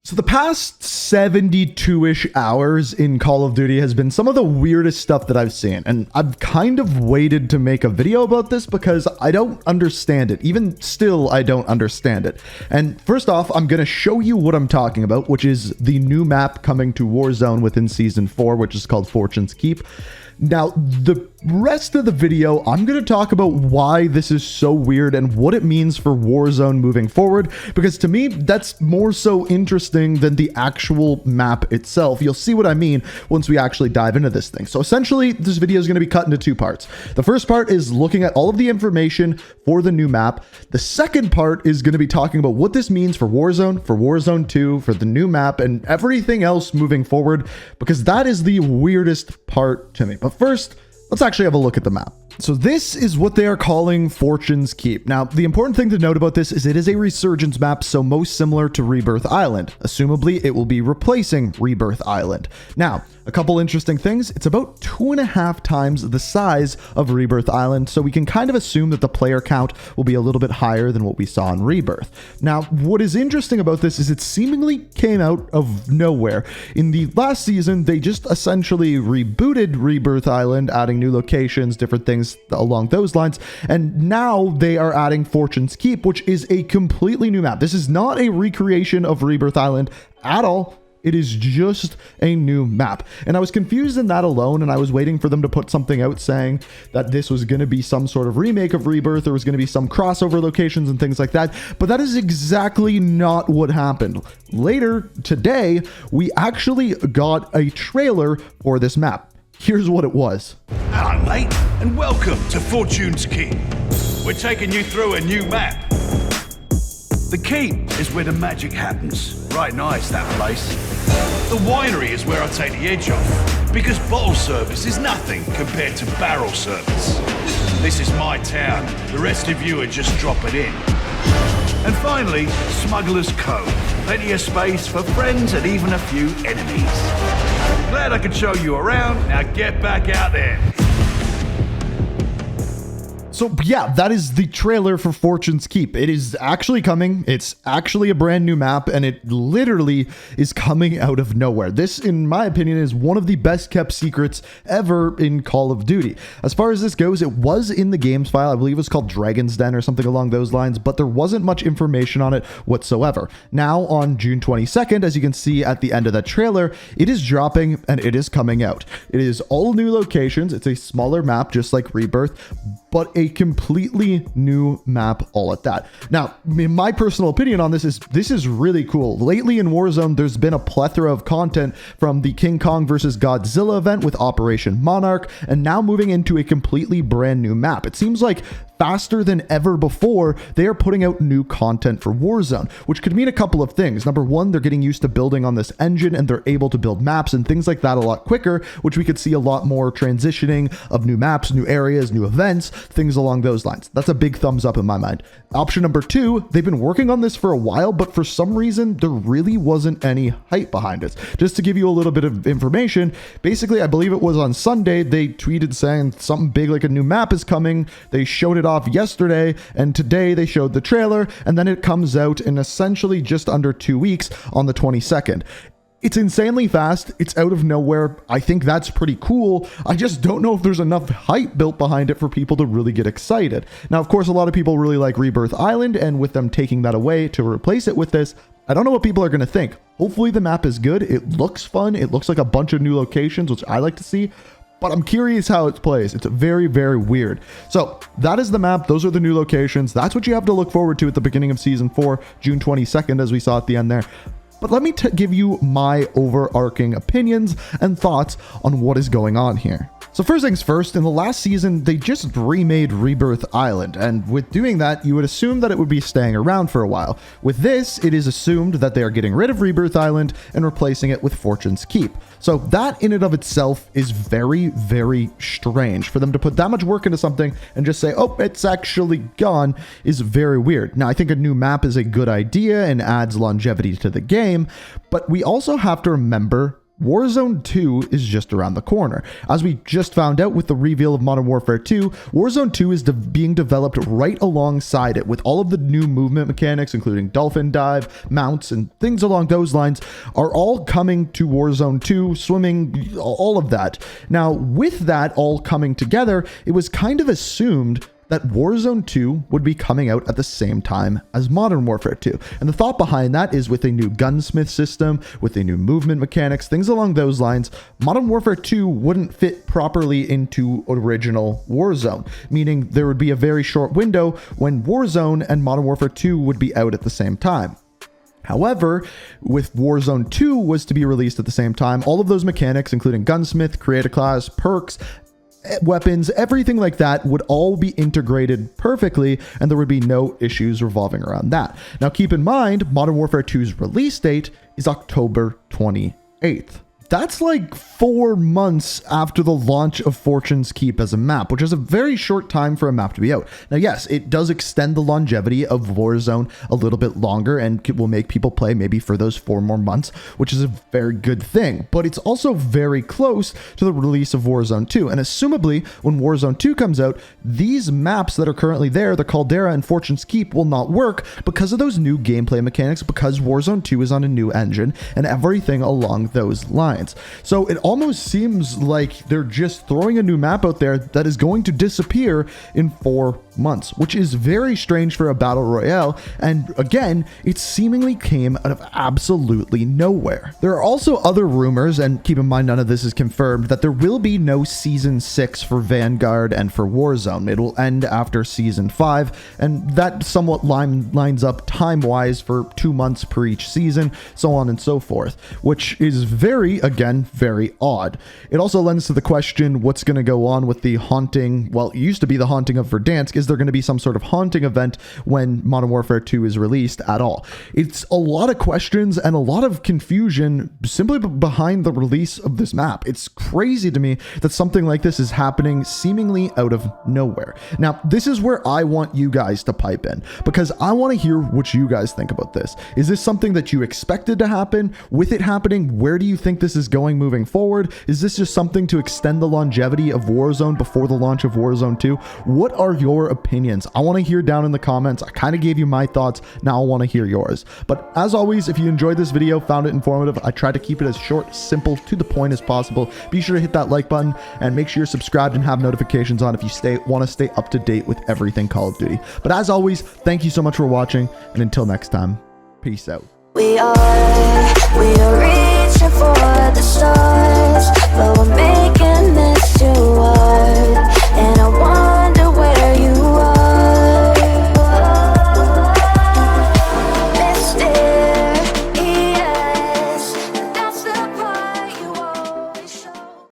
So the past 72-ish hours in Call of Duty has been some of the weirdest stuff that I've seen, and I've kind of waited to make a video about this because I don't understand it. Even still, I don't understand it. And first off, I'm going to show you what I'm talking about, which is the new map coming to Warzone within Season 4, which is called Fortune's Keep. Now, the rest of the video, I'm going to talk about why this is so weird and what it means for Warzone moving forward, because to me, that's more so interesting than the actual map itself. You'll see what I mean once we actually dive into this thing. So essentially, this video is going to be cut into two parts. The first part is looking at all of the information for the new map. The second part is going to be talking about what this means for Warzone 2, for the new map, and everything else moving forward, because that is the weirdest part to me. But first, let's actually have a look at the map. So this is what they are calling Fortune's Keep. Now, the important thing to note about this is it is a resurgence map, so most similar to Rebirth Island. Assumably, it will be replacing Rebirth Island. Now, a couple interesting things. It's about 2.5 times the size of Rebirth Island, so we can kind of assume that the player count will be a little bit higher than what we saw in Rebirth. Now, what is interesting about this is it seemingly came out of nowhere. In the last season, they just essentially rebooted Rebirth Island, adding new locations, different things along those lines, and now they are adding Fortune's Keep, which is a completely new map. This is not a recreation of Rebirth Island at all. It is just a new map. And I was confused in that alone, and I was waiting for them to put something out saying that this was going to be some sort of remake of Rebirth. There was going to be some crossover locations and things like that. But that is exactly not what happened. Later today, we actually got a trailer for this map. Here's what it was. Hello, mate, and welcome to Fortune's Keep. We're taking you through a new map. The Keep is where the magic happens. Right nice, that place. The winery is where I take the edge off, because bottle service is nothing compared to barrel service. This is my town. The rest of you are just dropping in. And finally, Smuggler's Cove. Plenty of space for friends and even a few enemies. Glad I could show you around. Now get back out there. So yeah, that is the trailer for Fortune's Keep. It is actually coming. It's actually a brand new map, and it literally is coming out of nowhere. This, in my opinion, is one of the best kept secrets ever in Call of Duty. As far as this goes, it was in the games file. I believe it was called Dragon's Den or something along those lines, but there wasn't much information on it whatsoever. Now, on June 22nd, as you can see at the end of that trailer, it is dropping and it is coming out. It is all new locations. It's a smaller map, just like Rebirth, but a completely new map all at that. Now, in my personal opinion on this is really cool. Lately in Warzone, there's been a plethora of content from the King Kong versus Godzilla event with Operation Monarch, and now moving into a completely brand new map. It seems like faster than ever before, they are putting out new content for Warzone, which could mean a couple of things. Number one, they're getting used to building on this engine and they're able to build maps and things like that a lot quicker, which we could see a lot more transitioning of new maps, new areas, new events, things along those lines. That's a big thumbs up in my mind. Option number two, they've been working on this for a while, but for some reason, there really wasn't any hype behind it. Just to give you a little bit of information, basically, I believe it was on Sunday, they tweeted saying something big like a new map is coming. They showed it off yesterday, and today they showed the trailer, and then it comes out in essentially just under 2 weeks on the 22nd. It's insanely fast. It's out of nowhere. I think that's pretty cool. I just don't know if there's enough hype built behind it for people to really get excited. Now, of course, a lot of people really like Rebirth Island, and with them taking that away to replace it with this, I don't know what people are going to think. Hopefully the map is good. It looks fun. It looks like a bunch of new locations, which I like to see. But I'm curious how it plays. It's very, very weird. So that is the map. Those are the new locations. That's what you have to look forward to at the beginning of Season 4, June 22nd, as we saw at the end there. But let me give you my overarching opinions and thoughts on what is going on here. So first things first, in the last season, they just remade Rebirth Island, and with doing that, you would assume that it would be staying around for a while. With this, it is assumed that they are getting rid of Rebirth Island and replacing it with Fortune's Keep. So that in and of itself is very, very strange. For them to put that much work into something and just say, oh, it's actually gone, is very weird. Now, I think a new map is a good idea and adds longevity to the game, but we also have to remember Warzone 2 is just around the corner. As we just found out with the reveal of Modern Warfare 2, Warzone 2 is being developed right alongside it, with all of the new movement mechanics, including dolphin dive, mounts, and things along those lines, are all coming to Warzone 2, swimming, all of that. Now, with that all coming together, it was kind of assumed that Warzone 2 would be coming out at the same time as Modern Warfare 2. And the thought behind that is, with a new gunsmith system, with a new movement mechanics, things along those lines, Modern Warfare 2 wouldn't fit properly into original Warzone, meaning there would be a very short window when Warzone and Modern Warfare 2 would be out at the same time. However, with Warzone 2 was to be released at the same time, all of those mechanics, including gunsmith, create a class, perks, weapons, everything like that would all be integrated perfectly, and there would be no issues revolving around that. Now, keep in mind, Modern Warfare 2's release date is October 28th. That's like 4 months after the launch of Fortune's Keep as a map, which is a very short time for a map to be out. Now, yes, it does extend the longevity of Warzone a little bit longer and will make people play maybe for those 4 more months, which is a very good thing. But it's also very close to the release of Warzone 2. And assumably, when Warzone 2 comes out, these maps that are currently there, the Caldera and Fortune's Keep, will not work because of those new gameplay mechanics, because Warzone 2 is on a new engine and everything along those lines. So it almost seems like they're just throwing a new map out there that is going to disappear in 4 months, which is very strange for a battle royale. And again, it seemingly came out of absolutely nowhere. There are also other rumors, and keep in mind none of this is confirmed, that there will be no Season 6 for Vanguard and for Warzone. It will end after Season 5, and that somewhat lines up time-wise for 2 months per each season, so on and so forth, which is very odd. It also lends to the question, what's going to go on with the haunting, well, it used to be the haunting of Verdansk. Is there going to be some sort of haunting event when Modern Warfare 2 is released at all? It's a lot of questions and a lot of confusion simply behind the release of this map. It's crazy to me that something like this is happening seemingly out of nowhere. Now, this is where I want you guys to pipe in, because I want to hear what you guys think about this. Is this something that you expected to happen? With it happening, where do you think this is going moving forward? Is this just something to extend the longevity of Warzone before the launch of Warzone 2? What are your opinions? I want to hear down in the comments. I kind of gave you my thoughts. Now I want to hear yours. But as always, if you enjoyed this video, found it informative, I try to keep it as short, simple, to the point as possible. Be sure to hit that like button and make sure you're subscribed and have notifications on if you want to stay up to date with everything Call of Duty. But as always, thank you so much for watching, and until next time, peace out. We are